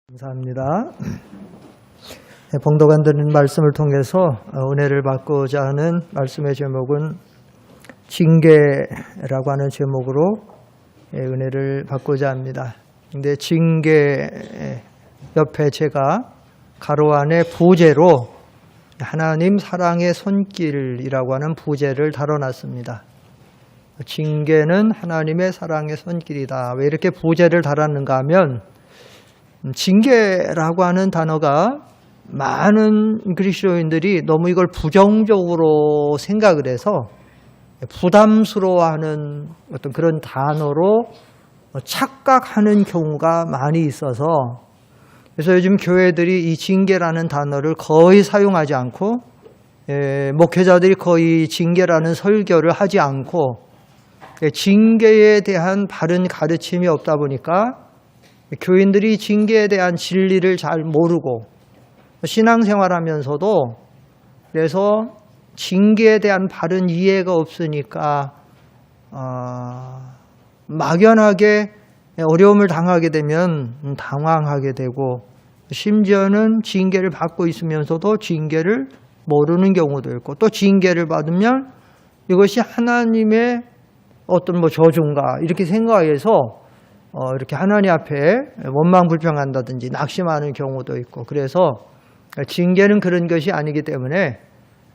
감사합니다. 봉독한 드린 말씀을 통해서 은혜를 받고자 하는 말씀의 제목은 징계라고 하는 제목으로 은혜를 받고자 합니다. 근데 징계 옆에 제가 가로 안에 부제로 하나님 사랑의 손길이라고 하는 부제를 달아놨습니다. 징계는 하나님의 사랑의 손길이다. 왜 이렇게 부제를 달았는가 하면 징계라고 하는 단어가 많은 그리스도인들이 너무 이걸 부정적으로 생각을 해서 부담스러워하는 어떤 그런 단어로 착각하는 경우가 많이 있어서, 그래서 요즘 교회들이 이 징계라는 단어를 거의 사용하지 않고 목회자들이 거의 징계라는 설교를 하지 않고 징계에 대한 바른 가르침이 없다 보니까 교인들이 징계에 대한 진리를 잘 모르고 신앙생활하면서도 그래서 징계에 대한 바른 이해가 없으니까 막연하게 어려움을 당하게 되면 당황하게 되고, 심지어는 징계를 받고 있으면서도 징계를 모르는 경우도 있고, 또 징계를 받으면 이것이 하나님의 어떤 저주인가 이렇게 생각해서 이렇게 하나님 앞에 원망불평한다든지 낙심하는 경우도 있고, 그래서 징계는 그런 것이 아니기 때문에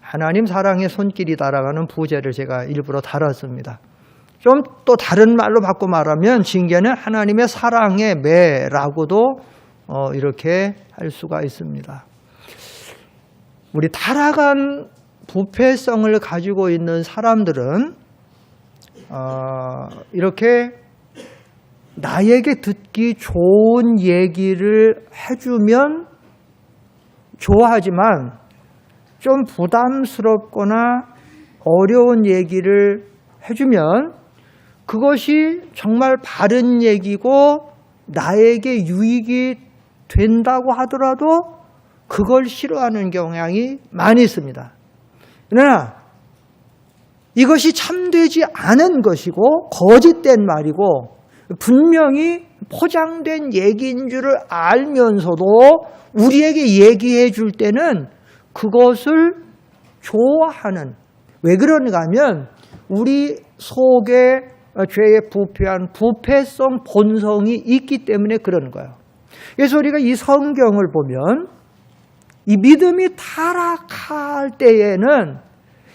하나님 사랑의 손길이 달아가는 부제를 제가 일부러 달았습니다. 좀 또 다른 말로 바꿔 말하면 징계는 하나님의 사랑의 매라고도 이렇게 할 수가 있습니다. 우리 타락한 부패성을 가지고 있는 사람들은 이렇게 나에게 듣기 좋은 얘기를 해주면 좋아하지만 좀 부담스럽거나 어려운 얘기를 해주면 그것이 정말 바른 얘기고 나에게 유익이 된다고 하더라도 그걸 싫어하는 경향이 많이 있습니다. 그러나 이것이 참되지 않은 것이고 거짓된 말이고 분명히 포장된 얘기인 줄을 알면서도 우리에게 얘기해 줄 때는 그것을 좋아하는, 왜 그런가 하면 우리 속에 죄의 부패한 부패성 본성이 있기 때문에 그러는 거예요. 그래서 우리가 이 성경을 보면 이 믿음이 타락할 때에는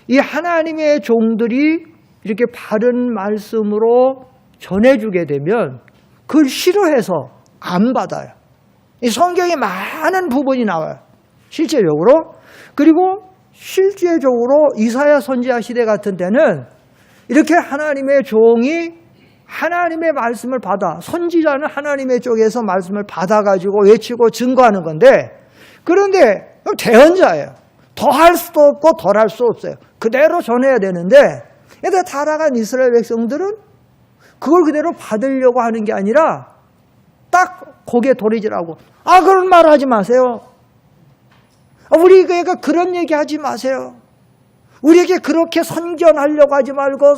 이 하나님의 종들이 이렇게 바른 말씀으로 전해주게 되면 그걸 싫어해서 안 받아요. 이 성경에 많은 부분이 나와요. 실제적으로. 그리고 실제적으로 이사야 선지자 시대 같은 때는 이렇게 하나님의 종이 하나님의 말씀을 받아, 선지자는 하나님의 쪽에서 말씀을 받아가지고 외치고 증거하는 건데, 그런데 대언자예요. 더 할 수도 없고 덜 할 수 없어요. 그대로 전해야 되는데, 근데 타락한 이스라엘 백성들은 그걸 그대로 받으려고 하는 게 아니라 딱 고개 돌리지라고, 그런 말 하지 마세요. 우리가 그런 얘기 하지 마세요. 우리에게 그렇게 선견하려고 하지 말고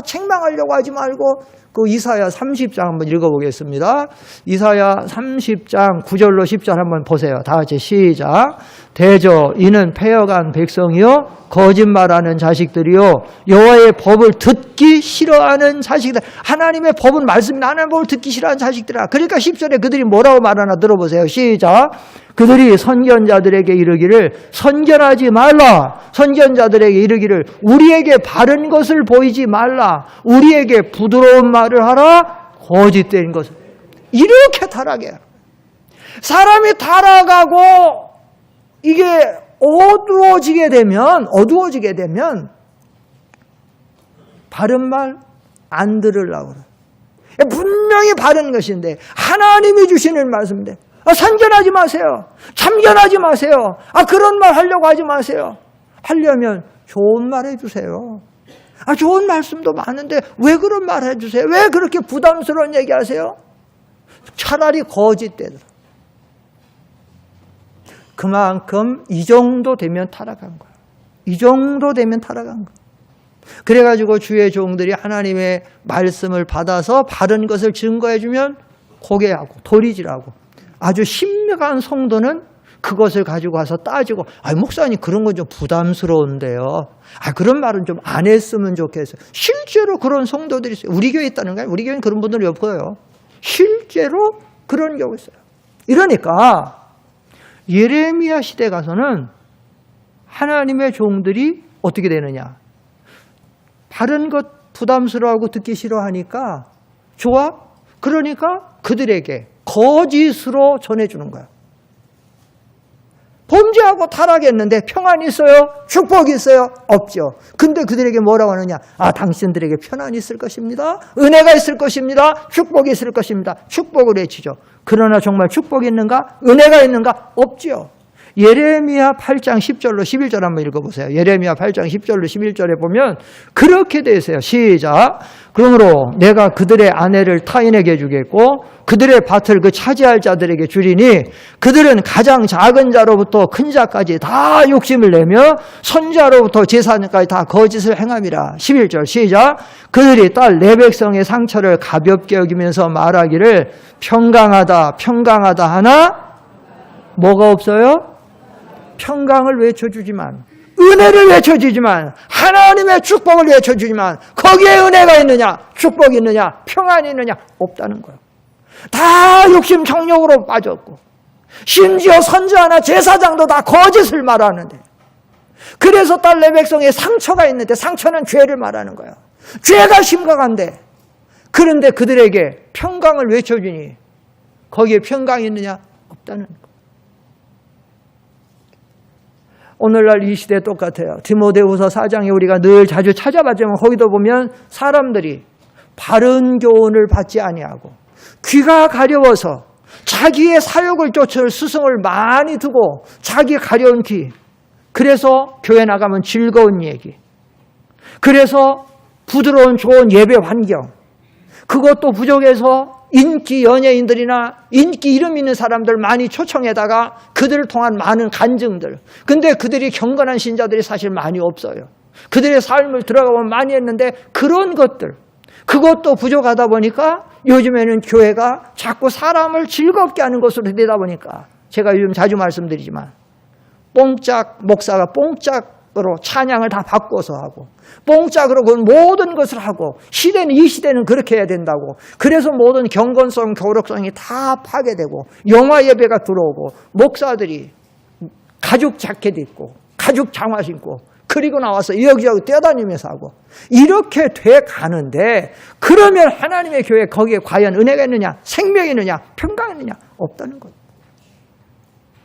책망하려고 하지 말고. 그 이사야 30장 한번 읽어보겠습니다. 이사야 30장 9절로 10절 한번 보세요. 다 같이 시작. 대저 이는 패역한 백성이요 거짓말하는 자식들이요 여호와의 법을 듣기 싫어하는 자식들. 하나님의 법은 말씀이 하나님의 법을 듣기 싫어하는 자식들아. 그러니까 10절에 그들이 뭐라고 말하나 들어보세요. 시작. 그들이 선견자들에게 이르기를 선견하지 말라. 선견자들에게 이르기를 우리에게 바른 것을 보이지 말라. 우리에게 부드러운 말을 하라. 거짓된 것을. 이렇게 타락해요. 사람이 타락하고 이게 어두워지게 되면 바른 말 안 들으려고 그래요. 분명히 바른 것인데 하나님이 주시는 말씀인데 선견하지 마세요. 참견하지 마세요. 그런 말 하려고 하지 마세요. 하려면 좋은 말 해주세요. 좋은 말씀도 많은데 왜 그런 말 해주세요? 왜 그렇게 부담스러운 얘기하세요? 차라리 거짓되더라. 그만큼 이 정도 되면 타락한 거예요. 이 정도 되면 타락한 거예요. 그래가지고 주의 종들이 하나님의 말씀을 받아서 바른 것을 증거해주면 고개하고 도리질하고 아주 심각한 성도는 그것을 가지고 와서 따지고, 목사님 그런 건 좀 부담스러운데요. 그런 말은 좀 안 했으면 좋겠어요. 실제로 그런 성도들이 있어요. 우리 교회에 있다는 거예요. 우리 교회는 그런 분들이 없고요. 실제로 그런 경우 있어요. 이러니까 예레미야 시대 가서는 하나님의 종들이 어떻게 되느냐. 바른 것 부담스러워하고 듣기 싫어하니까 좋아? 그러니까 그들에게 거짓으로 전해주는 거야. 범죄하고 타락했는데 평안이 있어요? 축복이 있어요? 없죠. 근데 그들에게 뭐라고 하느냐? 당신들에게 평안이 있을 것입니다. 은혜가 있을 것입니다. 축복이 있을 것입니다. 축복을 외치죠. 그러나 정말 축복이 있는가? 은혜가 있는가? 없죠. 예레미야 8장 10절로 11절 한번 읽어보세요. 예레미야 8장 10절로 11절에 보면 그렇게 돼 있어요. 시작. 그러므로 내가 그들의 아내를 타인에게 주겠고 그들의 밭을 그 차지할 자들에게 주리니 그들은 가장 작은 자로부터 큰 자까지 다 욕심을 내며 선자로부터 제사장까지 다 거짓을 행함이라. 11절 시작. 그들이 딸 내 백성의 상처를 가볍게 여기면서 말하기를 평강하다 평강하다 하나 뭐가 없어요? 평강을 외쳐주지만, 은혜를 외쳐주지만, 하나님의 축복을 외쳐주지만 거기에 은혜가 있느냐, 축복이 있느냐, 평안이 있느냐? 없다는 거예요. 다 욕심 정욕으로 빠졌고 심지어 선지자나 제사장도 다 거짓을 말하는데, 그래서 딸 내 백성의 상처가 있는데, 상처는 죄를 말하는 거예요. 죄가 심각한데, 그런데 그들에게 평강을 외쳐주니 거기에 평강이 있느냐? 없다는 거예요. 오늘날 이 시대에 똑같아요. 디모데후서 4장에 우리가 늘 자주 찾아봤지만 거기도 보면 사람들이 바른 교훈을 받지 아니하고 귀가 가려워서 자기의 사욕을 쫓을 스승을 많이 두고 자기 가려운 귀, 그래서 교회 나가면 즐거운 얘기, 그래서 부드러운 좋은 예배 환경, 그것도 부족해서 인기 연예인들이나 인기 이름 있는 사람들 많이 초청해다가 그들을 통한 많은 간증들. 근데 그들이 경건한 신자들이 사실 많이 없어요. 그들의 삶을 들어가보면 많이 했는데 그런 것들, 그것도 부족하다 보니까 요즘에는 교회가 자꾸 사람을 즐겁게 하는 것으로 되다 보니까 제가 요즘 자주 말씀드리지만 뽕짝 목사가 뽕짝으로 찬양을 다 바꿔서 하고 뽕짝으로 그 모든 것을 하고, 이 시대는 그렇게 해야 된다고. 그래서 모든 경건성, 교력성이 다 파괴되고 영화 예배가 들어오고 목사들이 가죽 자켓 입고 가죽 장화 신고 그리고 나와서 여기저기 뛰어다니면서 하고 이렇게 돼 가는데, 그러면 하나님의 교회 거기에 과연 은혜가 있느냐, 생명이 있느냐, 평강이 있느냐? 없다는 거예요.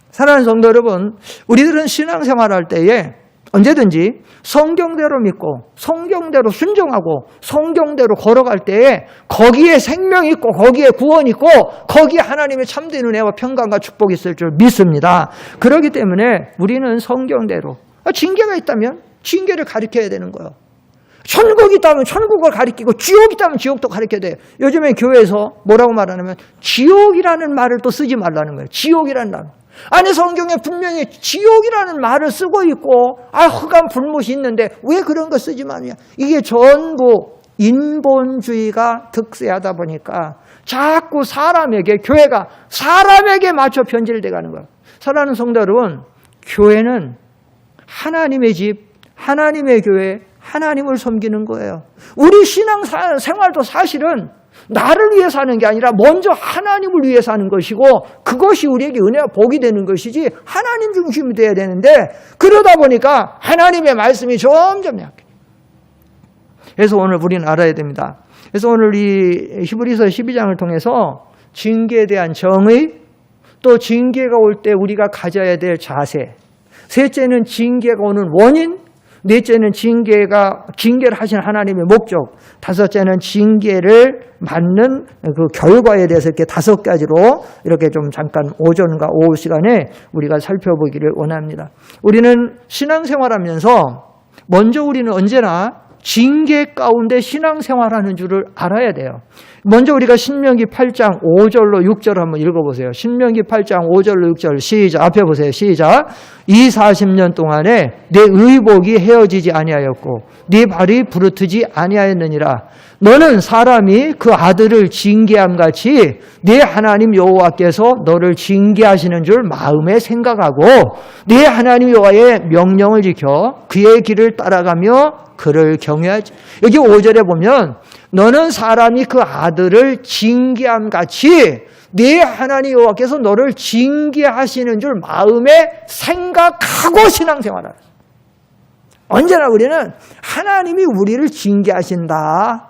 사랑하는 성도 여러분, 우리들은 신앙생활할 때에 언제든지 성경대로 믿고 성경대로 순종하고 성경대로 걸어갈 때에 거기에 생명이 있고 거기에 구원이 있고 거기에 하나님의 참된 은혜와 평강과 축복이 있을 줄 믿습니다. 그렇기 때문에 우리는 성경대로, 징계가 있다면 징계를 가르쳐야 되는 거예요. 천국이 있다면 천국을 가리키고 지옥이 있다면 지옥도 가르쳐야 돼요. 요즘에 교회에서 뭐라고 말하냐면 지옥이라는 말을 또 쓰지 말라는 거예요. 지옥이라는 말. 아니 성경에 분명히 지옥이라는 말을 쓰고 있고 흑암 불못이 있는데 왜 그런 거 쓰지 마냐. 이게 전부 인본주의가 득세하다 보니까 자꾸 사람에게, 교회가 사람에게 맞춰 변질돼 가는 거예요. 사랑하는 성도 여러분, 교회는 하나님의 집, 하나님의 교회, 하나님을 섬기는 거예요. 우리 신앙 생활도 사실은 나를 위해 사는 게 아니라 먼저 하나님을 위해 사는 것이고 그것이 우리에게 은혜와 복이 되는 것이지 하나님 중심이 돼야 되는데, 그러다 보니까 하나님의 말씀이 점점 약해요. 그래서 오늘 우리는 알아야 됩니다. 그래서 오늘 이 히브리서 12장을 통해서 징계에 대한 정의, 또 징계가 올 때 우리가 가져야 될 자세, 셋째는 징계가 오는 원인, 넷째는 징계를 하신 하나님의 목적, 다섯째는 징계를 맞는 그 결과에 대해서 이렇게 5가지로 이렇게 좀 잠깐 오전과 오후 시간에 우리가 살펴보기를 원합니다. 우리는 신앙생활하면서 먼저 우리는 언제나 징계 가운데 신앙생활하는 줄을 알아야 돼요. 먼저 우리가 신명기 8장 5절로 6절 한번 읽어보세요. 신명기 8장 5절로 6절 시작. 앞에 보세요. 시작. 이 40년 동안에 내 의복이 헤어지지 아니하였고 네 발이 부르트지 아니하였느니라. 너는 사람이 그 아들을 징계함 같이 네 하나님 여호와께서 너를 징계하시는 줄 마음에 생각하고 네 하나님 여호와의 명령을 지켜 그의 길을 따라가며 그를 경외하지. 여기 5절에 보면 너는 사람이 그 아들을 징계함 같이 네 하나님 여호와께서 너를 징계하시는 줄 마음에 생각하고 신앙생활하라. 언제나 우리는 하나님이 우리를 징계하신다.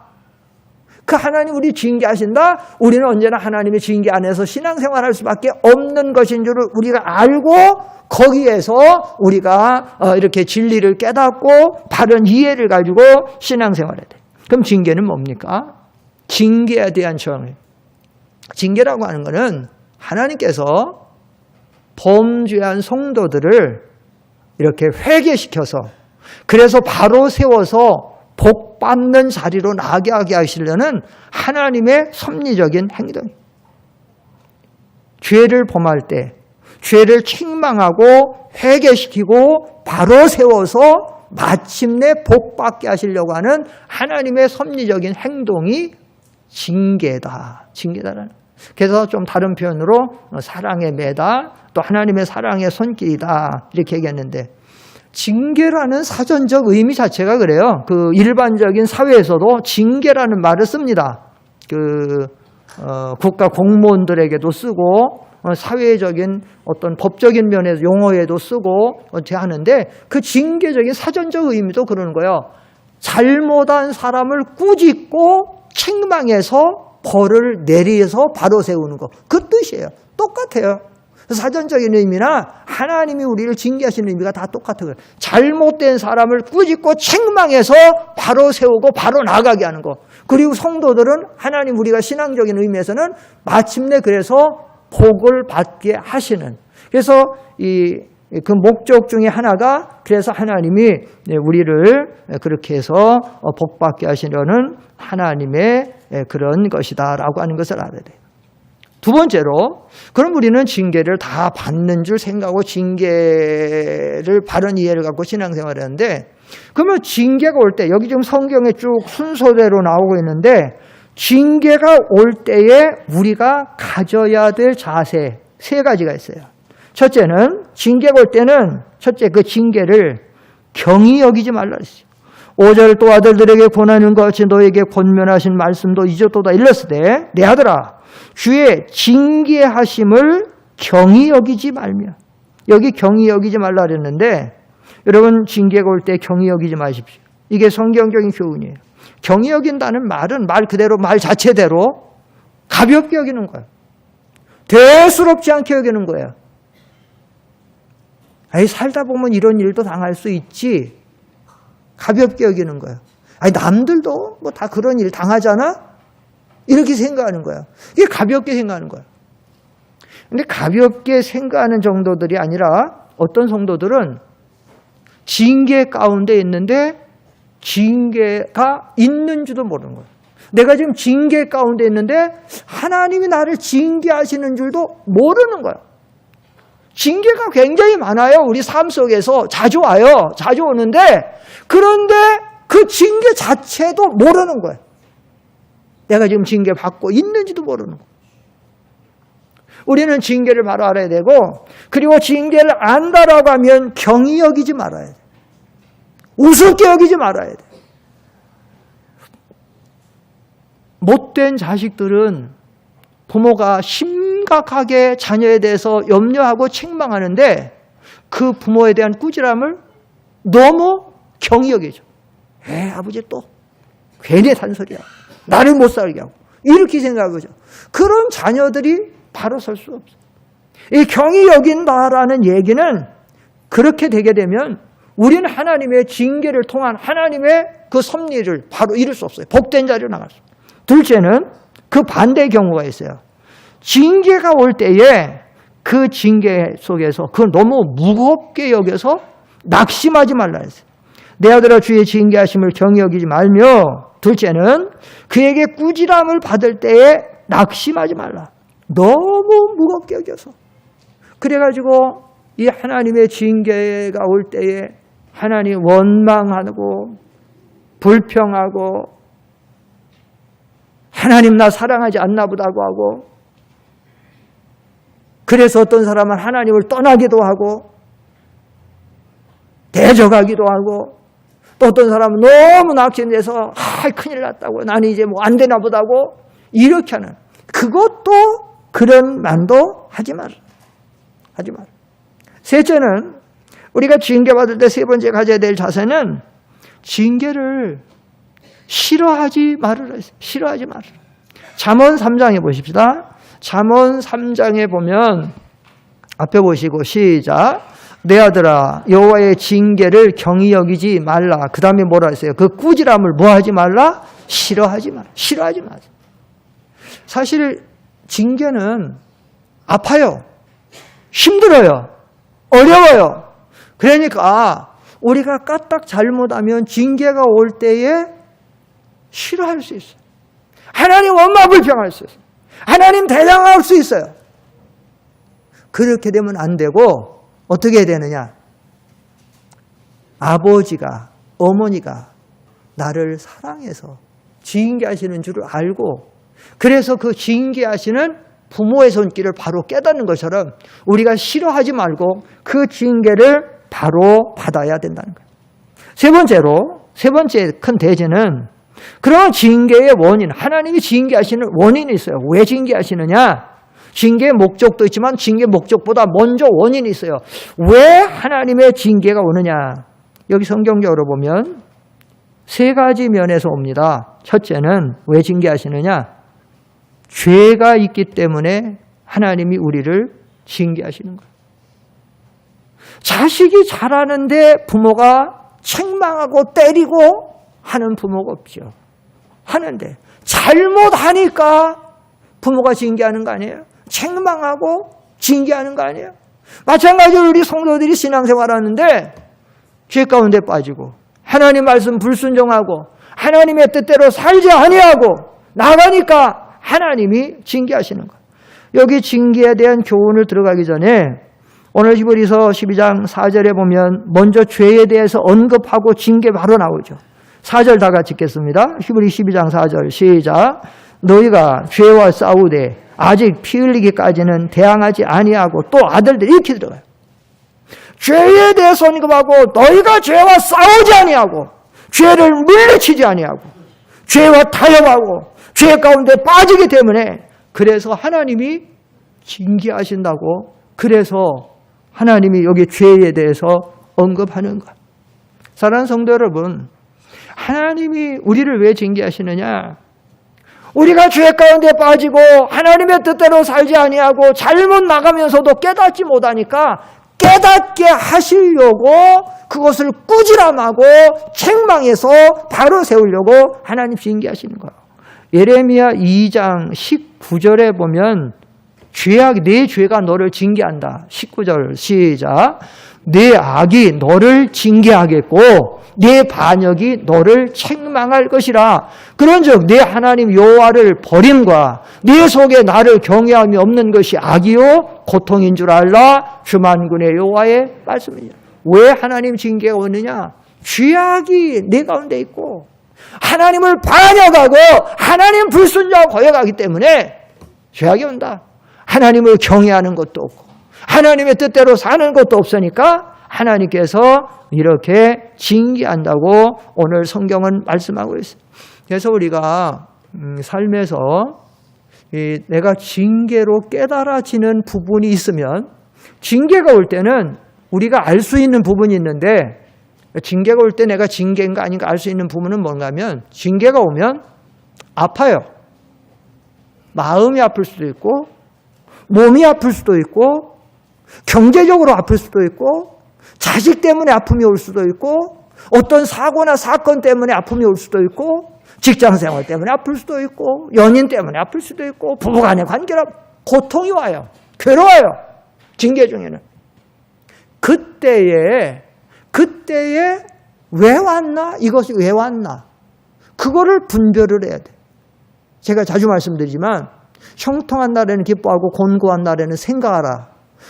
그 하나님 우리 징계하신다. 우리는 언제나 하나님의 징계 안에서 신앙생활할 수밖에 없는 것인 줄을 우리가 알고 거기에서 우리가 이렇게 진리를 깨닫고 바른 이해를 가지고 신앙생활해야 돼. 그럼 징계는 뭡니까? 징계에 대한 저항이에요. 징계라고 하는 것은 하나님께서 범죄한 성도들을 이렇게 회개시켜서 그래서 바로 세워서 복 받는 자리로 나게 하게 하시려는 하나님의 섭리적인 행동이에요. 죄를 범할 때 죄를 책망하고 회개시키고 바로 세워서 마침내 복 받게 하시려고 하는 하나님의 섭리적인 행동이 징계다. 징계다라는. 그래서 좀 다른 표현으로 사랑의 매다, 또 하나님의 사랑의 손길이다 이렇게 얘기했는데 징계라는 사전적 의미 자체가 그래요. 그 일반적인 사회에서도 징계라는 말을 씁니다. 국가 공무원들에게도 쓰고 사회적인 어떤 법적인 면에서 용어에도 쓰고 어떻게 하는데 그 징계적인 사전적 의미도 그러는 거예요. 잘못한 사람을 꾸짖고 책망해서 벌을 내리서 바로 세우는 거. 그 뜻이에요. 똑같아요. 사전적인 의미나 하나님이 우리를 징계하시는 의미가 다 똑같아요. 잘못된 사람을 꾸짖고 책망해서 바로 세우고 바로 나가게 하는 거. 그리고 성도들은 하나님 우리가 신앙적인 의미에서는 마침내 그래서 복을 받게 하시는. 그래서 그 목적 중에 하나가 그래서 하나님이 우리를 그렇게 해서 복 받게 하시려는 하나님의 그런 것이다라고 하는 것을 알아야 돼요. 두 번째로, 그럼 우리는 징계를 다 받는 줄 생각하고 징계를 바른 이해를 갖고 신앙생활을 하는데, 그러면 징계가 올 때, 여기 지금 성경에 쭉 순서대로 나오고 있는데, 징계가 올 때에 우리가 가져야 될 자세 세 가지가 있어요. 첫째는, 징계가 올 때는, 첫째 그 징계를 경히 여기지 말라 했어요. 5절 또 아들들에게 권하는 것 같이 너에게 권면하신 말씀도 잊었도다 일렀으되 내 아들아 주의 징계하심을 경히 여기지 말며. 여기 경히 여기지 말라 그랬는데 여러분 징계가 올 때 경히 여기지 마십시오. 이게 성경적인 교훈이에요. 경히 여긴다는 말은 말 그대로 말 자체대로 가볍게 여기는 거예요. 대수롭지 않게 여기는 거예요. 아니 살다 보면 이런 일도 당할 수 있지. 가볍게 여기는 거예요. 아니 남들도 뭐 다 그런 일 당하잖아? 이렇게 생각하는 거예요. 이게 가볍게 생각하는 거예요. 근데 가볍게 생각하는 정도들이 아니라 어떤 성도들은 징계 가운데 있는데 징계가 있는지도 모르는 거예요. 내가 지금 징계 가운데 있는데 하나님이 나를 징계하시는 줄도 모르는 거예요. 징계가 굉장히 많아요. 우리 삶 속에서 자주 와요. 자주 오는데 그런데 그 징계 자체도 모르는 거예요. 내가 지금 징계 받고 있는지도 모르는 거예요. 우리는 징계를 바로 알아야 되고 그리고 징계를 안다라고 하면 경히 여기지 말아야 돼요. 우습게 여기지 말아야 돼요. 못된 자식들은 부모가 심각하게 자녀에 대해서 염려하고 책망하는데 그 부모에 대한 꾸지람을 너무 경히 여기죠. 아버지 또 괜히 잔소리야. 나를 못 살게 하고. 이렇게 생각하죠. 그런 자녀들이 바로 설 수 없어요. 이 경히 여긴다라는 얘기는 그렇게 되게 되면 우리는 하나님의 징계를 통한 하나님의 그 섭리를 바로 이룰 수 없어요. 복된 자리로 나갈 수 없어요. 둘째는 그 반대의 경우가 있어요. 징계가 올 때에 그 징계 속에서 그걸 너무 무겁게 여겨서 낙심하지 말라 했어요. 내 아들아 주의 징계하심을 경히 여기지 말며 둘째는 그에게 꾸지람을 받을 때에 낙심하지 말라. 너무 무겁게 여겨서. 그래가지고 이 하나님의 징계가 올 때에 하나님 원망하고 불평하고 하나님 나 사랑하지 않나 보다고 하고, 그래서 어떤 사람은 하나님을 떠나기도 하고 대적하기도 하고, 또 어떤 사람은 너무 낙심돼서 큰일 났다고, 나는 이제 뭐 안 되나 보다고 이렇게 하는, 그것도 그런 만도 하지 마라. 하지 마라. 셋째는 우리가 징계받을 때 세 번째 가져야 될 자세는 징계를 싫어하지 말으라 했어요. 싫어하지 말으라. 잠언 3장에 보십시다. 잠언 3장에 보면 앞에 보시고 시작. 내 아들아 여호와의 징계를 경히 여기지 말라. 그 다음에 뭐라 했어요? 그 꾸지람을 뭐 하지 말라? 싫어하지 마라. 싫어하지 마라. 사실 징계는 아파요. 힘들어요. 어려워요. 그러니까 우리가 까딱 잘못하면 징계가 올 때에 싫어할 수 있어요. 하나님 엄마 불평할 수 있어요. 하나님 대장할 수 있어요. 그렇게 되면 안 되고 어떻게 해야 되느냐? 아버지가, 어머니가 나를 사랑해서 징계하시는 줄을 알고, 그래서 그 징계하시는 부모의 손길을 바로 깨닫는 것처럼 우리가 싫어하지 말고 그 징계를 바로 받아야 된다는 거예요. 세 번째 큰 대제는 그런 징계의 원인, 하나님이 징계하시는 원인이 있어요. 왜 징계하시느냐? 징계의 목적도 있지만 징계의 목적보다 먼저 원인이 있어요. 왜 하나님의 징계가 오느냐? 여기 성경적으로 보면 세 가지 면에서 옵니다. 첫째는 왜 징계하시느냐? 죄가 있기 때문에 하나님이 우리를 징계하시는 거예요. 자식이 잘하는데 부모가 책망하고 때리고 하는 부모가 없죠. 하는데 잘못하니까 부모가 징계하는 거 아니에요? 책망하고 징계하는 거 아니에요? 마찬가지로 우리 성도들이 신앙생활하는데 죄 가운데 빠지고 하나님 말씀 불순종하고 하나님의 뜻대로 살지 아니하고 나가니까 하나님이 징계하시는 거예요. 여기 징계에 대한 교훈을 들어가기 전에 오늘 히브리서 12장 4절에 보면 먼저 죄에 대해서 언급하고 징계 바로 나오죠. 4절 다 같이 읽겠습니다. 히브리 12장 4절 시작. 너희가 죄와 싸우되 아직 피 흘리기까지는 대항하지 아니하고, 또 아들들 이렇게 들어가요. 죄에 대해서 언급하고 너희가 죄와 싸우지 아니하고 죄를 물리치지 아니하고 죄와 타협하고 죄 가운데 빠지기 때문에 그래서 하나님이 징계하신다고, 그래서 하나님이 여기 죄에 대해서 언급하는 것. 사랑하는 성도 여러분, 하나님이 우리를 왜 징계하시느냐? 우리가 죄 가운데 빠지고 하나님의 뜻대로 살지 아니하고 잘못 나가면서도 깨닫지 못하니까 깨닫게 하시려고 그것을 꾸지람하고 책망해서 바로 세우려고 하나님 징계하시는 거예요. 예레미야 2장 19절에 보면 내 죄가 너를 징계한다. 19절 시작. 내 악이 너를 징계하겠고 내 반역이 너를 책망할 것이라. 그런즉 내 하나님 여호와를 버림과 네 속에 나를 경외함이 없는 것이 악이요 고통인 줄 알라. 주만군의 여호와의 말씀이냐. 왜 하나님 징계가 오느냐? 죄악이 내 가운데 있고 하나님을 반역하고 하나님 불순종하고 거역하기 때문에 죄악이 온다. 하나님을 경외하는 것도 없고 하나님의 뜻대로 사는 것도 없으니까 하나님께서 이렇게 징계한다고 오늘 성경은 말씀하고 있어요. 그래서 우리가 삶에서 내가 징계로 깨달아지는 부분이 있으면, 징계가 올 때는 우리가 알 수 있는 부분이 있는데, 징계가 올 때 내가 징계인가 아닌가 알 수 있는 부분은 뭔가 하면, 징계가 오면 아파요. 마음이 아플 수도 있고 몸이 아플 수도 있고 경제적으로 아플 수도 있고 자식 때문에 아픔이 올 수도 있고 어떤 사고나 사건 때문에 아픔이 올 수도 있고 직장생활 때문에 아플 수도 있고 연인 때문에 아플 수도 있고 부부간의 관계라 고통이 와요. 괴로워요. 징계 중에는. 그때에 왜 왔나? 이것이 왜 왔나? 그거를 분별을 해야 돼. 제가 자주 말씀드리지만 형통한 날에는 기뻐하고 곤고한 날에는 생각하라.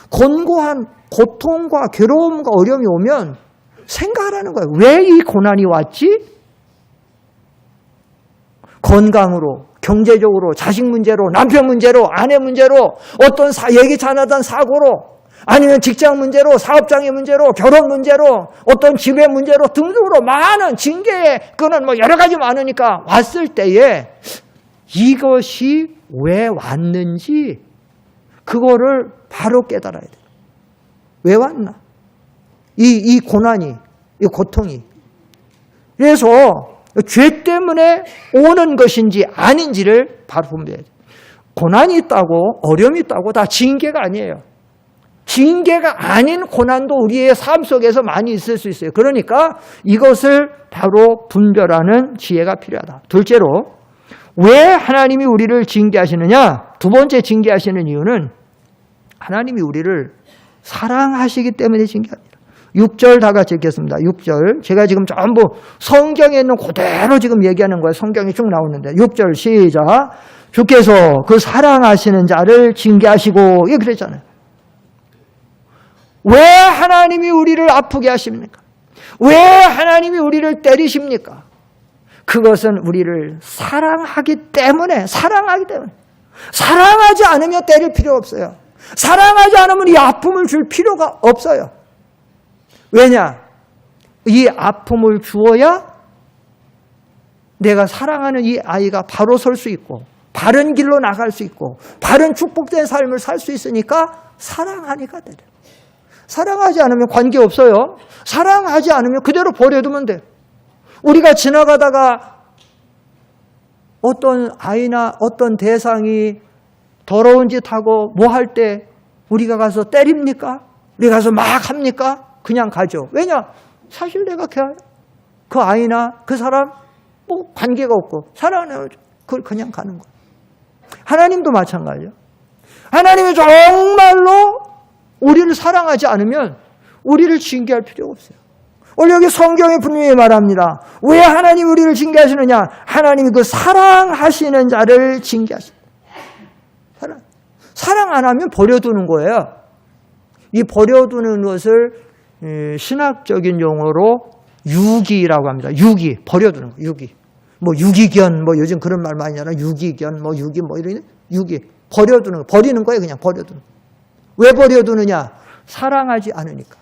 곤고한 고통과 괴로움과 어려움이 오면 생각하라는 거예요. 왜 이 고난이 왔지? 건강으로, 경제적으로, 자식 문제로, 남편 문제로, 아내 문제로, 어떤 예기치 않았던 사고로, 아니면 직장 문제로, 사업장의 문제로, 결혼 문제로, 어떤 집의 문제로 등등으로 많은 징계의 그는 뭐 여러 가지 많으니까 왔을 때에 이것이 왜 왔는지 그거를 바로 깨달아야 돼요. 왜 왔나? 이 고난이, 이 고통이. 그래서 죄 때문에 오는 것인지 아닌지를 바로 분별해야 돼요. 고난이 있다고, 어려움이 있다고 다 징계가 아니에요. 징계가 아닌 고난도 우리의 삶 속에서 많이 있을 수 있어요. 그러니까 이것을 바로 분별하는 지혜가 필요하다. 둘째로, 왜 하나님이 우리를 징계하시느냐? 두 번째 징계하시는 이유는 하나님이 우리를 사랑하시기 때문에 징계합니다. 6절 다 같이 읽겠습니다. 6절. 제가 지금 전부 성경에 있는 그대로 지금 얘기하는 거예요. 성경이 쭉 나오는데. 6절 시작. 주께서 그 사랑하시는 자를 징계하시고, 이게 그랬잖아요. 왜 하나님이 우리를 아프게 하십니까? 왜 하나님이 우리를 때리십니까? 그것은 우리를 사랑하기 때문에. 사랑하지 않으면 때릴 필요 없어요. 사랑하지 않으면 이 아픔을 줄 필요가 없어요. 왜냐? 이 아픔을 주어야 내가 사랑하는 이 아이가 바로 설 수 있고, 바른 길로 나갈 수 있고, 바른 축복된 삶을 살 수 있으니까 사랑하니까 때려. 사랑하지 않으면 관계없어요. 사랑하지 않으면 그대로 버려두면 돼. 우리가 지나가다가 어떤 아이나 어떤 대상이 더러운 짓 하고 뭐 할 때 우리가 가서 때립니까? 우리가 가서 막 합니까? 그냥 가죠. 왜냐? 사실 내가 그 아이나 그 사람 뭐 관계가 없고 사랑하는 그걸 그냥 가는 거예요. 하나님도 마찬가지예요. 하나님이 정말로 우리를 사랑하지 않으면 우리를 징계할 필요가 없어요. 오늘 여기 성경에 분명히 말합니다. 왜 하나님이 우리를 징계하시느냐? 하나님이 그 사랑하시는 자를 징계하십니다. 사랑 안 하면 버려두는 거예요. 이 버려두는 것을 신학적인 용어로 유기라고 합니다. 유기, 버려두는 거, 유기. 뭐 유기견, 뭐 요즘 그런 말 많이 하잖아요. 유기견, 뭐 유기, 뭐 이런 유기. 버려두는 거, 버리는 거예요. 그냥 버려두는 거. 왜 버려두느냐? 사랑하지 않으니까.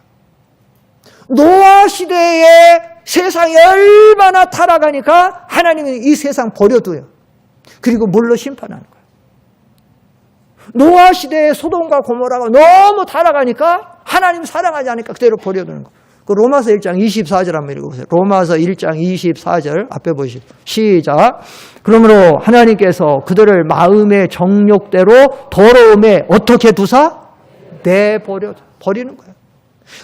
노아 시대에 세상이 얼마나 타락하니까 하나님이 이 세상 버려둬요. 그리고 물로 심판하는 거예요. 노아 시대에 소돔과 고모라가 너무 타락하니까 하나님 사랑하지 않으니까 그대로 버려두는 거예요. 그 로마서 1장 24절 한번 읽어보세요. 로마서 1장 24절 앞에 보시죠. 시작. 그러므로 하나님께서 그들을 마음의 정욕대로 더러움에 어떻게 두사? 버리는 거예요.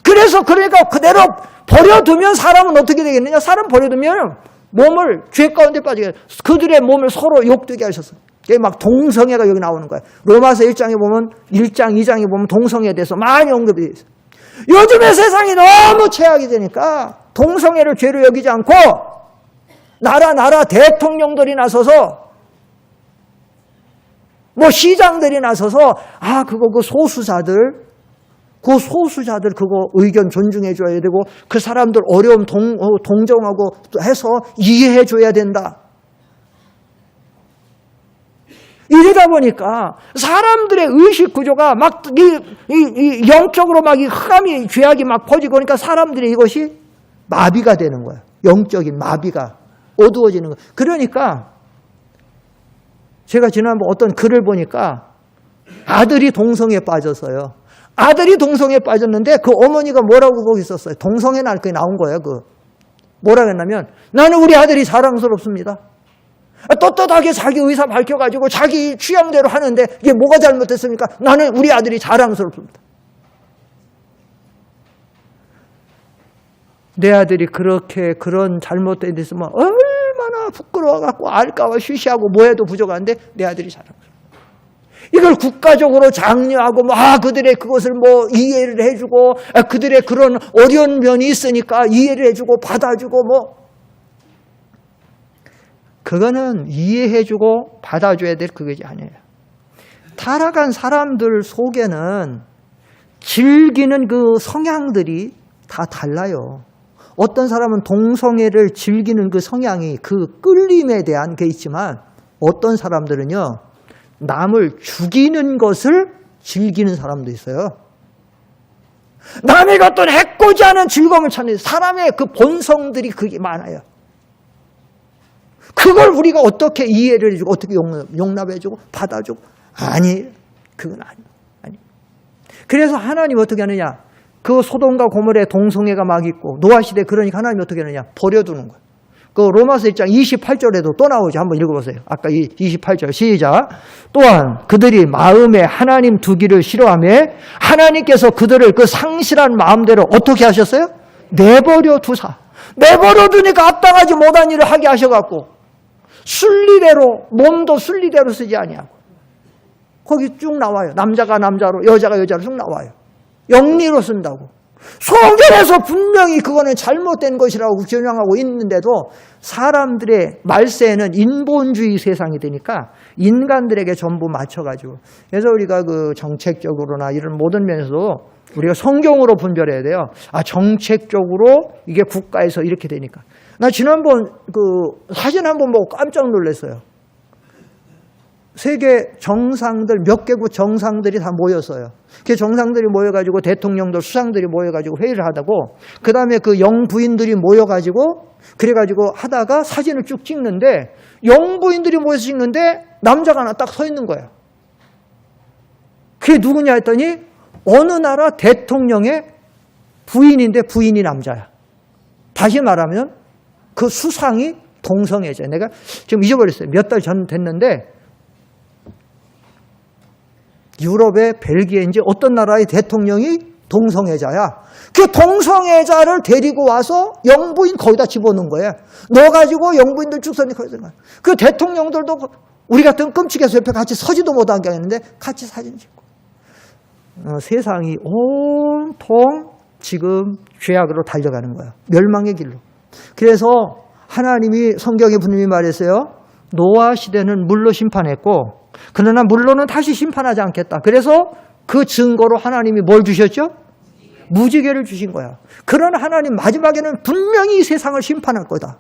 그러니까 그대로 버려두면 사람은 어떻게 되겠느냐? 사람 버려두면 몸을 죄 가운데 빠지게 그들의 몸을 서로 욕되게 하셨어요. 이게 막 동성애가 여기 나오는 거예요. 로마서 1장에 보면 1장, 2장에 보면 동성애에 대해서 많이 언급이 되어 있어요. 요즘의 세상이 너무 최악이 되니까 동성애를 죄로 여기지 않고 나라 대통령들이 나서서 뭐 시장들이 나서서 그 소수자들 그거 의견 존중해 줘야 되고 그 사람들 어려움 동정하고 해서 이해해 줘야 된다. 이러다 보니까 사람들의 의식 구조가 막 이 영적으로 막 이 흑암이 죄악이 막 퍼지고 그러니까 사람들의 이것이 마비가 되는 거예요. 영적인 마비가 어두워지는 거예요. 그러니까 제가 지난번 어떤 글을 보니까 아들이 동성애에 빠졌어요. 아들이 동성애에 빠졌는데 그 어머니가 뭐라고 거기 있었어요. 동성애 날 게 나온 거예요. 뭐라고 했냐면 나는 우리 아들이 자랑스럽습니다. 떳떳하게 자기 의사 밝혀가지고 자기 취향대로 하는데 이게 뭐가 잘못됐습니까? 나는 우리 아들이 자랑스럽습니다. 내 아들이 그런 잘못된 데 있으면 얼마나 부끄러워갖고 알까봐 쉬쉬하고 뭐해도 부족한데 내 아들이 자랑스럽습니다. 이걸 국가적으로 장려하고 그들의 그것을 이해를 해주고 그들의 그런 어려운 면이 있으니까 이해를 해주고 받아주고 그거는 이해해주고 받아줘야 될 그것이 아니에요. 타락한 사람들 속에는 즐기는 그 성향들이 다 달라요. 어떤 사람은 동성애를 즐기는 그 성향이 그 끌림에 대한 게 있지만 어떤 사람들은요, 남을 죽이는 것을 즐기는 사람도 있어요. 남의 어떤 해코지 않은 즐거움을 찾는 사람의 그 본성들이 그게 많아요. 그걸 우리가 어떻게 이해를 해주고 어떻게 용납해주고 받아주고 아니, 그건 아니. 그래서 하나님 어떻게 하느냐, 그 소돔과 고모라의 동성애가 막 있고 노아 시대, 그러니까 하나님이 어떻게 하느냐, 버려두는 거예요. 그 로마서 1장 28절에도 또 나오죠. 한번 읽어보세요. 아까 28절 시작. 또한 그들이 마음에 하나님 두기를 싫어하며 하나님께서 그들을 그 상실한 마음대로 어떻게 하셨어요? 내버려 두사. 내버려 두니까 합당하지 못한 일을 하게 하셔갖고 순리대로, 몸도 순리대로 쓰지 아니하고. 거기 쭉 나와요. 남자가 남자로, 여자가 여자로 쭉 나와요. 영리로 쓴다고. 성경에서 분명히 그거는 잘못된 것이라고 규정하고 있는데도 사람들의 말세에는 인본주의 세상이 되니까 인간들에게 전부 맞춰가지고. 그래서 우리가 그 정책적으로나 이런 모든 면에서도 우리가 성경으로 분별해야 돼요. 아, 정책적으로 이게 국가에서 이렇게 되니까. 나 지난번 그 사진 한번 보고 깜짝 놀랐어요. 세계 정상들, 몇 개국 정상들이 다 모였어요. 그 정상들이 모여가지고 대통령들, 수상들이 모여가지고 회의를 하다고, 그 다음에 그 영부인들이 모여가지고, 그래가지고 하다가 사진을 쭉 찍는데, 영부인들이 모여서 찍는데, 남자가 하나 딱 서 있는 거예요. 그게 누구냐 했더니, 어느 나라 대통령의 부인인데 부인이 남자야. 다시 말하면, 그 수상이 동성애자. 내가 지금 잊어버렸어요. 몇 달 전 됐는데, 유럽의 벨기에인지 어떤 나라의 대통령이 동성애자야. 그 동성애자를 데리고 와서 영부인 거기다 집어넣은 거예요. 넣어가지고 영부인들 쭉 서니까 그 대통령들도 우리 같은 끔찍해서 옆에 같이 서지도 못하게 하는데 같이 사진 찍고. 세상이 온통 지금 죄악으로 달려가는 거야. 멸망의 길로. 그래서 하나님이 성경에 분명히 말했어요. 노아 시대는 물로 심판했고 그러나 물로는 다시 심판하지 않겠다. 그래서 그 증거로 하나님이 뭘 주셨죠? 무지개를 주신 거야. 그러나 하나님 마지막에는 분명히 이 세상을 심판할 거다.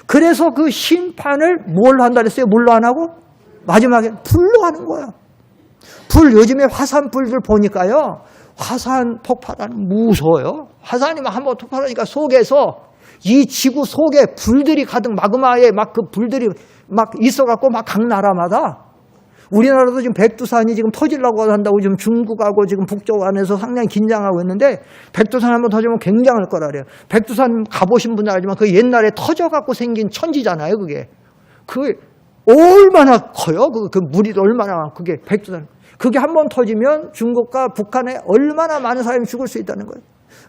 그래서 그 심판을 뭘로 한다 그랬어요? 물로 안 하고? 마지막에 불로 하는 거야. 불, 요즘에 화산불들 보니까요. 화산 폭발하는 무서워요. 화산이 막 한번 폭발하니까 속에서 이 지구 속에 불들이 가득 마그마에 막 그 불들이 막 있어갖고 막 각 나라마다 우리나라도 지금 백두산이 지금 터지려고 한다고 지금 중국하고 지금 북쪽 안에서 상당히 긴장하고 있는데 백두산 한번 터지면 굉장할 거라 그래요. 백두산 가보신 분들 알지만 그 옛날에 터져갖고 생긴 천지잖아요, 그게. 그게 얼마나 커요? 그 물이 얼마나, 그게 백두산. 그게 한번 터지면 중국과 북한에 얼마나 많은 사람이 죽을 수 있다는 거예요.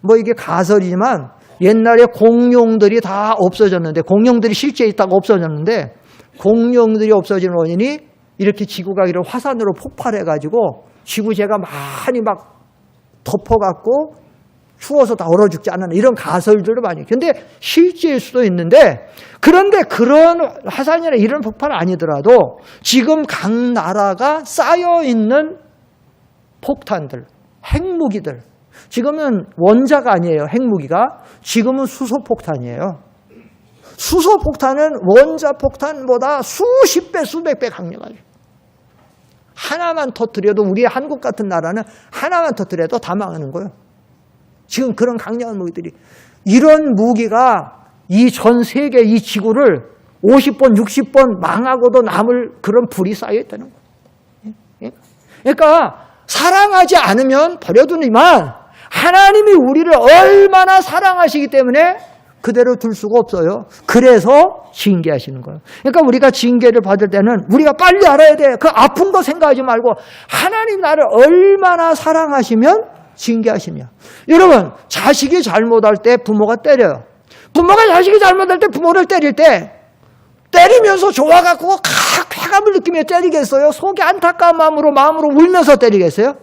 뭐 이게 가설이지만 옛날에 공룡들이 다 없어졌는데, 공룡들이 실제 있다가 없어졌는데, 공룡들이 없어지는 원인이 이렇게 지구가 이런 화산으로 폭발해가지고 지구재가 많이 막 덮어갖고 추워서 다 얼어 죽지 않는 이런 가설들도 많이. 근데 실제일 수도 있는데, 그런데 그런 화산이나 이런 폭발은 아니더라도 지금 각 나라가 쌓여있는 폭탄들, 핵무기들, 지금은 원자가 아니에요, 핵무기가. 지금은 수소폭탄이에요. 수소폭탄은 원자폭탄보다 수십 배, 수백 배 강력하죠. 하나만 터뜨려도, 우리 한국 같은 나라는 하나만 터뜨려도 다 망하는 거예요. 지금 그런 강력한 무기들이. 이런 무기가 이 전 세계 이 지구를 50번, 60번 망하고도 남을 그런 불이 쌓여있다는 거예요. 그러니까 사랑하지 않으면 버려두니만 하나님이 우리를 얼마나 사랑하시기 때문에 그대로 둘 수가 없어요. 그래서 징계하시는 거예요. 그러니까 우리가 징계를 받을 때는 우리가 빨리 알아야 돼. 그 아픈 거 생각하지 말고 하나님 나를 얼마나 사랑하시면 징계하시냐. 여러분, 자식이 잘못할 때 부모가 때려요. 부모가 자식이 잘못할 때 부모를 때릴 때 때리면서 좋아갖고 쾌감을 느끼며 때리겠어요? 속에 안타까운 마음으로 울면서 때리겠어요?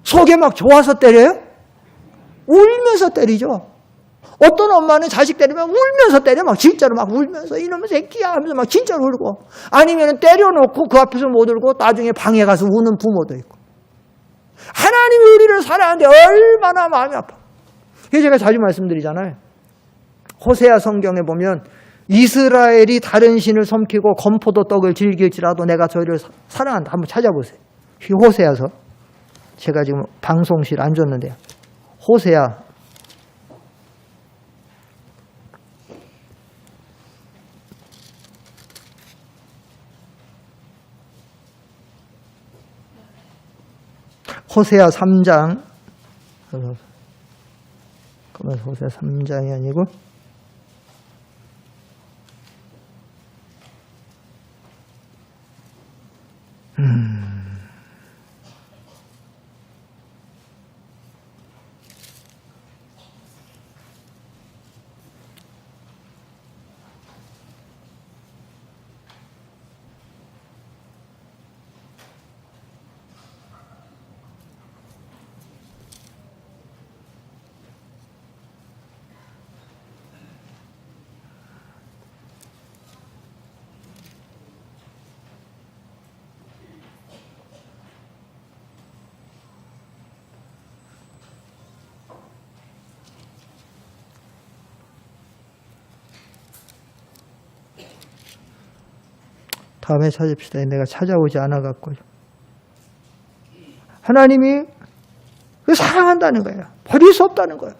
속에 막 좋아서 때려요? 울면서 때리죠. 어떤 엄마는 자식 때리면 울면서 때려. 막 진짜로 막 울면서 이놈의 새끼야 하면서 막 진짜로 울고, 아니면 때려놓고 그 앞에서 못 울고 나중에 방에 가서 우는 부모도 있고. 하나님이 우리를 사랑하는데 얼마나 마음이 아파. 그래서 제가 자주 말씀드리잖아요. 호세아 성경에 보면 이스라엘이 다른 신을 섬기고 건포도 떡을 즐길지라도 내가 저희를 사랑한다. 한번 찾아보세요. 호세아서. 제가 지금 방송실 안 줬는데요. 호세아. 호세아 3장. 그러면 호세아 3장이 아니고 다음에 찾읍시다. 내가 찾아오지 않아갖고. 하나님이 사랑한다는 거예요. 버릴 수 없다는 거예요.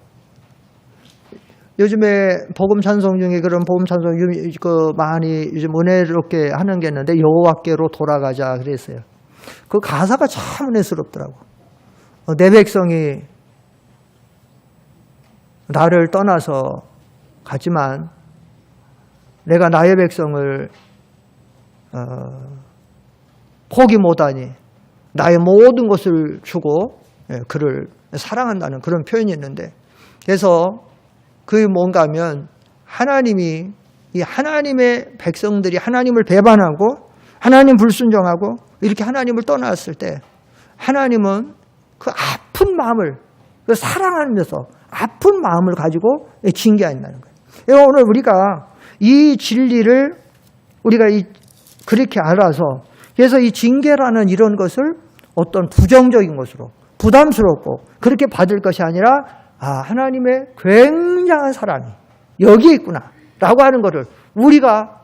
요즘에 복음 찬송 중에 그런 복음 찬송 많이 요즘 은혜롭게 하는 게 있는데 여호와께로 돌아가자 그랬어요. 그 가사가 참 은혜스럽더라고. 내 백성이 나를 떠나서 가지만 내가 나의 백성을 포기 못하니 나의 모든 것을 주고 그를 사랑한다는 그런 표현이 있는데, 그래서 그게 뭔가 하면 하나님이 이 하나님의 백성들이 하나님을 배반하고 하나님 불순종하고 이렇게 하나님을 떠났을 때 하나님은 그 아픈 마음을 그 사랑하면서 아픈 마음을 가지고 징계한다는 거예요. 오늘 우리가 이 진리를 우리가 그렇게 알아서, 그래서 이 징계라는 이런 것을 어떤 부정적인 것으로 부담스럽고 그렇게 받을 것이 아니라 하나님의 굉장한 사랑이 여기에 있구나 라고 하는 것을 우리가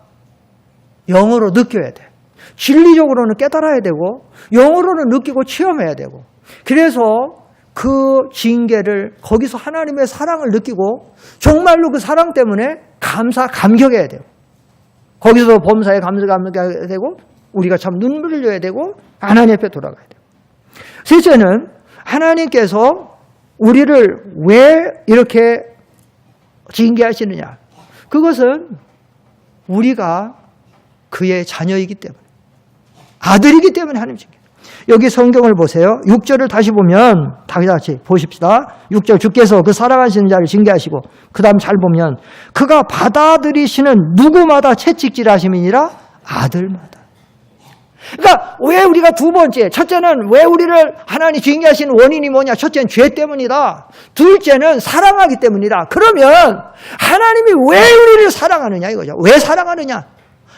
영으로 느껴야 돼. 진리적으로는 깨달아야 되고 영으로는 느끼고 체험해야 되고, 그래서 그 징계를 거기서 하나님의 사랑을 느끼고 정말로 그 사랑 때문에 감격해야 돼요. 거기서 범사에 감격해야 되고 우리가 참 눈물을 흘려야 되고 하나님 앞에 돌아가야 돼요. 셋째는 하나님께서 우리를 왜 이렇게 징계하시느냐. 그것은 우리가 그의 자녀이기 때문에, 아들이기 때문에 하나님 징계. 여기 성경을 보세요. 6절을 다시 보면 다 같이 보십시다. 6절, 주께서 그 사랑하시는 자를 징계하시고, 그 다음 잘 보면 그가 받아들이시는 누구마다 채찍질 하심이니라. 아들마다. 그러니까 왜 우리가 두 번째, 첫째는 왜 우리를 하나님 징계하시는 원인이 뭐냐. 첫째는 죄 때문이다. 둘째는 사랑하기 때문이다. 그러면 하나님이 왜 우리를 사랑하느냐 이거죠. 왜 사랑하느냐.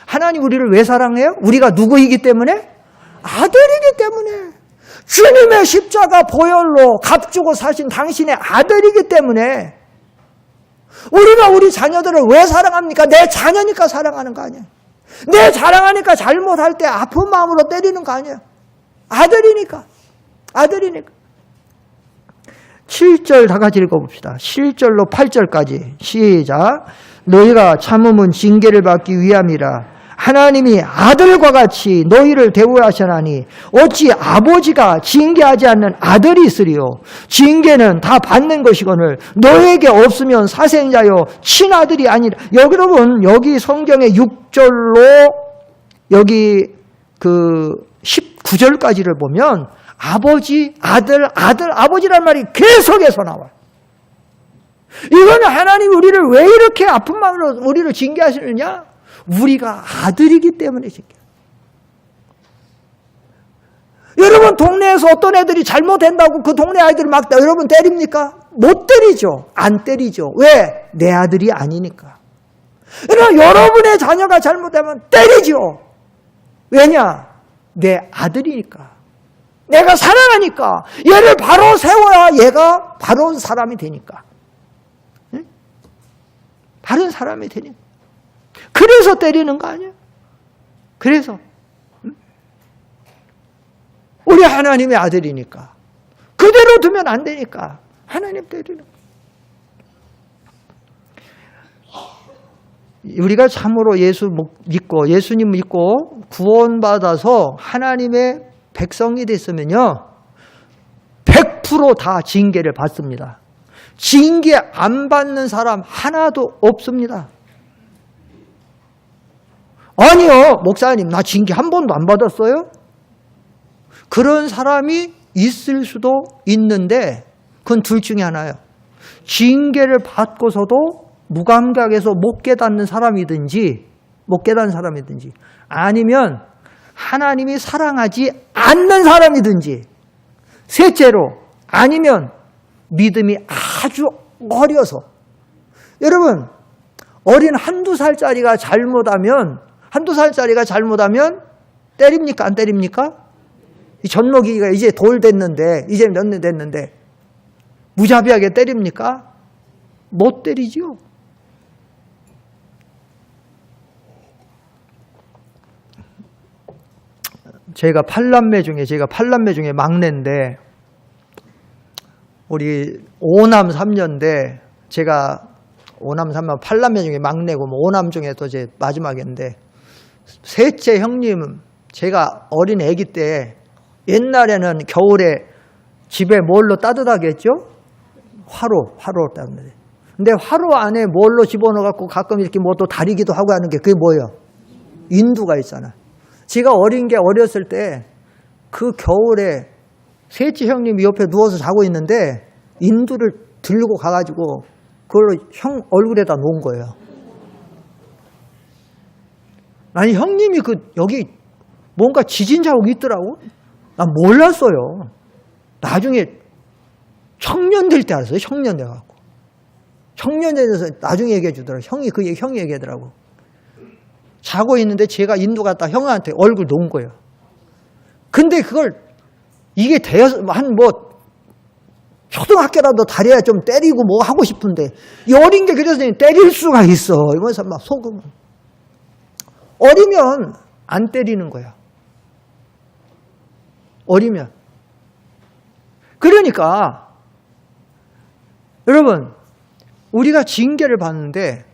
하나님 우리를 왜 사랑해요? 우리가 누구이기 때문에? 아들이기 때문에. 주님의 십자가 보혈로 값주고 사신 당신의 아들이기 때문에. 우리가 우리 자녀들을 왜 사랑합니까? 내 자녀니까 사랑하는 거 아니에요. 내 자랑하니까 잘못할 때 아픈 마음으로 때리는 거 아니에요. 아들이니까. 7절 다 같이 읽어봅시다. 7절로 8절까지 시작. 너희가 참음은 징계를 받기 위함이라. 하나님이 아들과 같이 너희를 대우하시나니 어찌 아버지가 징계하지 않는 아들이 있으리요. 징계는 다 받는 것이거늘 너에게 없으면 사생자요 친아들이 아니라. 여러분 여기 성경의 6절로 여기 그 19절까지를 보면 아버지, 아들, 아버지란 말이 계속해서 나와요. 이거는 하나님이 우리를 왜 이렇게 아픈 마음으로 우리를 징계하시느냐? 우리가 아들이기 때문에 징계. 여러분 동네에서 어떤 애들이 잘못한다고 그 동네 아이들을 막 여러분 때립니까? 못 때리죠. 안 때리죠. 왜? 내 아들이 아니니까. 그러나 여러분의 자녀가 잘못하면 때리죠. 왜냐? 내 아들이니까. 내가 사랑하니까. 얘를 바로 세워야 얘가 바로 사람이 되니까. 다른 사람이 되는. 그래서 때리는 거 아니야? 그래서 우리 하나님의 아들이니까 그대로 두면 안 되니까 하나님 때리는 거야. 우리가 참으로 예수님 믿고 구원받아서 하나님의 백성이 됐으면요 100% 다 징계를 받습니다. 징계 안 받는 사람 하나도 없습니다. 아니요 목사님 나 징계 한 번도 안 받았어요? 그런 사람이 있을 수도 있는데 그건 둘 중에 하나예요. 징계를 받고서도 무감각해서 못 깨닫는 사람이든지 아니면 하나님이 사랑하지 않는 사람이든지 셋째로 아니면 믿음이 아주 어려서. 여러분 어린 한두 살짜리가 잘못하면 때립니까 안 때립니까? 이 젖먹이가 이제 돌 됐는데 이제 몇 년 됐는데 무자비하게 때립니까? 못 때리지요. 제가 8남매 중에 막내인데 우리 5남 3녀인데 제가 5남 3녀 8남매 중에 막내고 5남 중에 또 이제 마지막인데 셋째 형님은 제가 어린 애기 때 옛날에는 겨울에 집에 뭘로 따뜻하게 했죠? 화로 따뜻하게. 근데 화로 안에 뭘로 집어넣어갖고 가끔 이렇게 뭐 또 다리기도 하고 하는 게 그게 뭐예요? 인두가 있잖아. 제가 어렸을 때 그 겨울에 셋째 형님이 옆에 누워서 자고 있는데 인두를 들고 가가지고 그걸로 형 얼굴에다 놓은 거예요. 아니 형님이 여기 뭔가 지진 자국이 있더라고. 난 몰랐어요. 나중에 청년 될 때 알았어요. 청년 돼갖고. 청년 돼서 나중에 얘기해 주더라고. 형이 얘기하더라고. 자고 있는데 제가 인도 갔다 형한테 얼굴 놓은 거예요. 근데 이게 초등학교라도 다려야 좀 때리고 뭐 하고 싶은데 이 어린 게 그래서 때릴 수가 있어. 이러면서 막 속으면. 어리면 안 때리는 거야. 어리면. 그러니까 여러분 우리가 징계를 받는데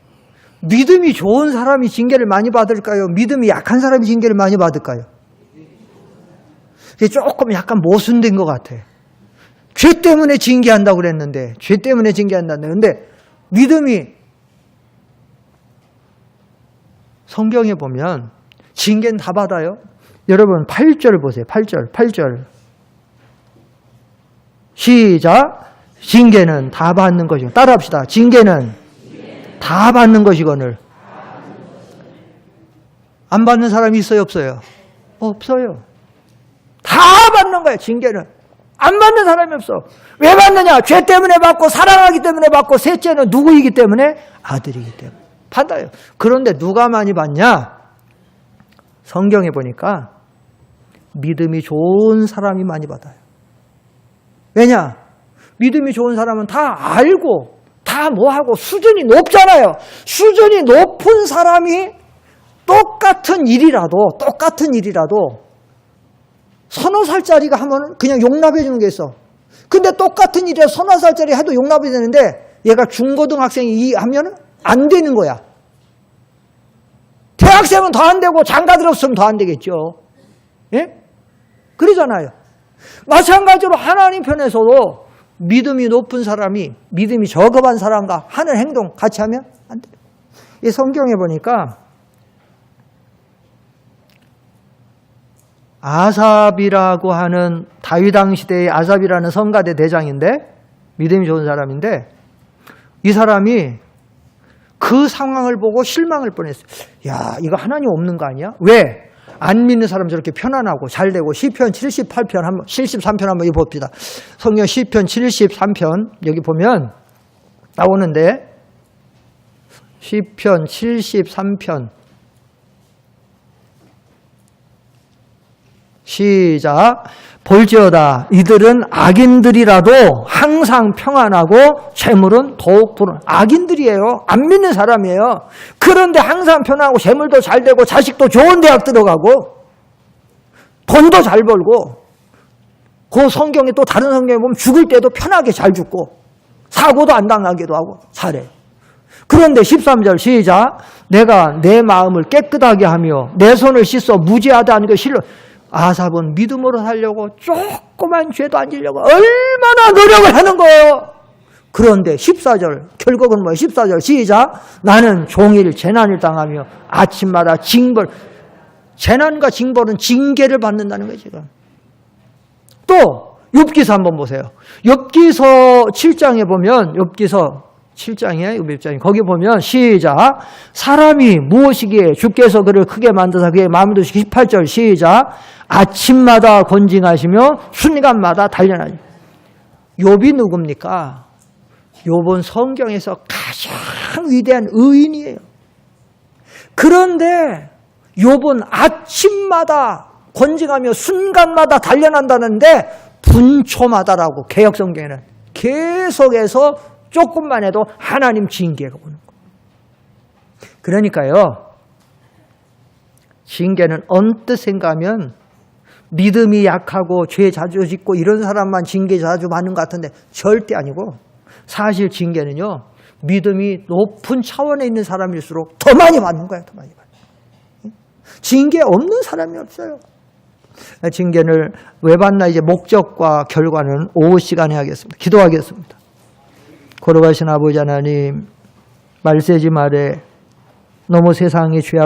믿음이 좋은 사람이 징계를 많이 받을까요? 믿음이 약한 사람이 징계를 많이 받을까요? 이게 조금 약간 모순된 것 같아. 죄 때문에 징계한다고 그랬는데 근데 믿음이 성경에 보면 징계는 다 받아요. 여러분 8절 보세요. 8절 시작. 징계는 다 받는 것이고 따라합시다. 징계는 다 받는 것이거늘. 안 받는 사람이 있어요 없어요? 없어요. 다 받는 거예요. 징계는. 안 받는 사람이 없어. 왜 받느냐? 죄 때문에 받고 사랑하기 때문에 받고 셋째는 누구이기 때문에? 아들이기 때문에. 받아요. 그런데 누가 많이 받냐? 성경에 보니까 믿음이 좋은 사람이 많이 받아요. 왜냐? 믿음이 좋은 사람은 다 알고 다 뭐하고 수준이 높잖아요. 수준이 높은 사람이 똑같은 일이라도 서너 살짜리가 하면 그냥 용납해 주는 게 있어. 근데 똑같은 일이라 서너 살짜리 해도 용납이 되는데 얘가 중고등학생이 하면 안 되는 거야. 대학생은 더 안 되고 장가 들었으면 더 안 되겠죠. 예? 그러잖아요. 마찬가지로 하나님 편에서도 믿음이 높은 사람이 믿음이 저급한 사람과 하는 행동 같이 하면 안 돼요. 이 성경에 보니까 아삽이라고 하는 다윗 왕 시대의 아삽이라는 성가대 대장인데 믿음이 좋은 사람인데 이 사람이 그 상황을 보고 실망을 뻔했어요. 야, 이거 하나님 없는 거 아니야? 왜? 안 믿는 사람 저렇게 편안하고 잘 되고 시편 73편 한번 봅시다. 성경 시편 73편 여기 보면 나오는데 시편 73편 시작. 볼지어다 이들은 악인들이라도 항상 평안하고 재물은 더욱 부른 악인들이에요. 안 믿는 사람이에요. 그런데 항상 편하고 재물도 잘 되고 자식도 좋은 대학 들어가고 돈도 잘 벌고 그 성경에 또 다른 성경에 보면 죽을 때도 편하게 잘 죽고 사고도 안 당하기도 하고 잘해. 그런데 13절 시작. 내가 내 마음을 깨끗하게 하며 내 손을 씻어 무죄하다 하는 게 실로. 아삽은 믿음으로 살려고 조그만 죄도 안 지려고 얼마나 노력을 하는 거예요. 그런데 14절 결국은 뭐예요? 14절 시작. 나는 종일 재난을 당하며 아침마다 징벌. 재난과 징벌은 징계를 받는다는 거예요. 지금. 또 욥기서 한번 보세요. 욥기서 7장에 보면 욥기서 7장에 거기 보면 시작. 사람이 무엇이기에 주께서 그를 크게 만드사 그의 마음을 두시기. 18절 시작. 아침마다 권징하시며 순간마다 단련하시며. 욥이 누굽니까? 욥은 성경에서 가장 위대한 의인이에요. 그런데 욥은 아침마다 권징하며 순간마다 단련한다는데 분초마다라고 개역 성경에는 계속해서 조금만 해도 하나님 징계가 오는 거예요. 그러니까요. 징계는 언뜻 생각하면 믿음이 약하고 죄 자주 짓고 이런 사람만 징계 자주 받는 것 같은데 절대 아니고 사실 징계는요. 믿음이 높은 차원에 있는 사람일수록 더 많이 받는 거예요. 더 많이 받는 거예요. 징계 없는 사람이 없어요. 징계를 왜 받나 이제 목적과 결과는 오후 시간에 하겠습니다. 기도하겠습니다. 걸어가신 아버지 하나님, 말세지 말에 너무 세상이 죄악을